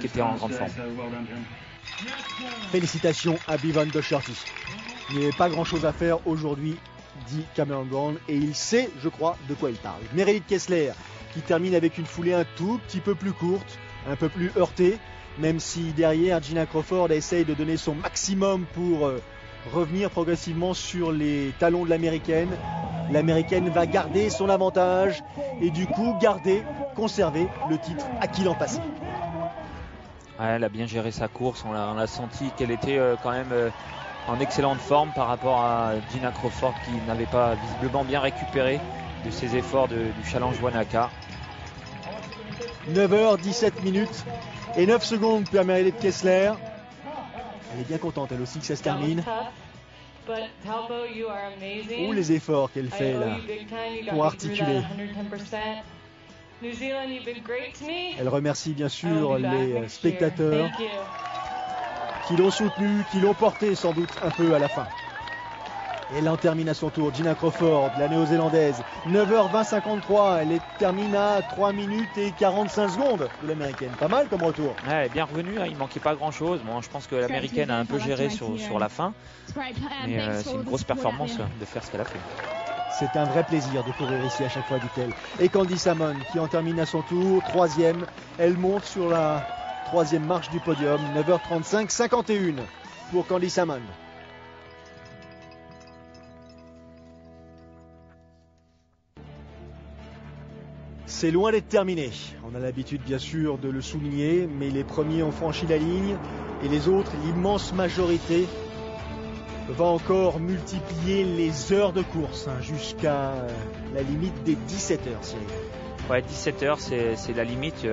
qui étaient en grande forme. Félicitations à Bevan Docherty. Il n'y avait pas grand chose à faire aujourd'hui, dit Cameron Brown, et il sait, je crois, de quoi il parle. Meredith Kessler qui termine avec une foulée un tout petit peu plus courte, un peu plus heurtée, même si derrière Gina Crawford essaye de donner son maximum pour revenir progressivement sur les talons de l'américaine. L'américaine va garder son avantage et du coup conserver le titre acquis l'an passé. Ouais, elle a bien géré sa course, on a senti qu'elle était quand même en excellente forme par rapport à Gina Crawford qui n'avait pas visiblement bien récupéré de ses efforts du challenge Wanaka. 9h17 minutes et 9 secondes pour Meredith Kessler. Elle est bien contente elle aussi que ça se termine. Ou les efforts qu'elle fait là pour articuler. Elle remercie bien sûr les spectateurs qui l'ont soutenu, qui l'ont porté sans doute un peu à la fin. Et elle en termine à son tour, Gina Crawford, la néo-zélandaise. 9h20-53, elle termine à 3 minutes et 45 secondes de l'américaine. Pas mal comme retour. Ouais, elle est bien revenue, hein, il manquait pas grand-chose. Bon, je pense que l'américaine a un peu géré sur la fin. Mais c'est une grosse performance de faire ce qu'elle a fait. C'est un vrai plaisir de courir ici à chaque fois, dit-elle. Et Candy Salmon qui en termine à son tour, 3e. Elle monte sur la 3e marche du podium, 9h35, 51 pour Candy Salmon. c'est loin d'être terminé. On a l'habitude bien sûr de le souligner, mais les premiers ont franchi la ligne et les autres, l'immense majorité, va encore multiplier les heures de course jusqu'à la limite des 17 heures, Cyril. Ouais, 17 heures, c'est la limite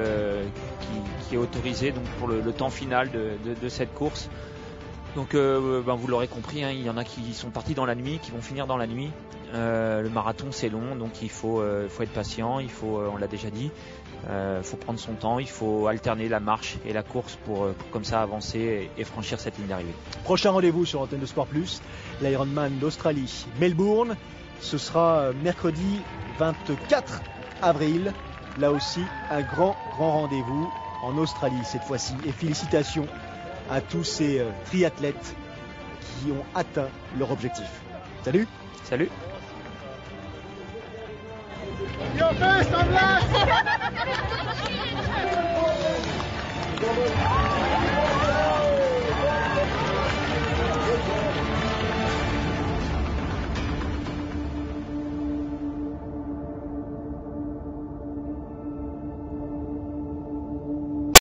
qui est autorisée donc pour le temps final de cette course. Donc vous l'aurez compris, il y en a qui sont partis dans la nuit, qui vont finir dans la nuit. Le marathon c'est long, donc il faut être patient, on l'a déjà dit, faut prendre son temps, il faut alterner la marche et la course pour comme ça avancer et franchir cette ligne d'arrivée. Prochain rendez-vous sur Antenne de Sport Plus, l'Ironman d'Australie, Melbourne. Ce sera mercredi 24 avril. Là aussi, un grand rendez-vous en Australie cette fois-ci. Et félicitations à tous ces triathlètes qui ont atteint leur objectif. Salut. Salut. You're first on last.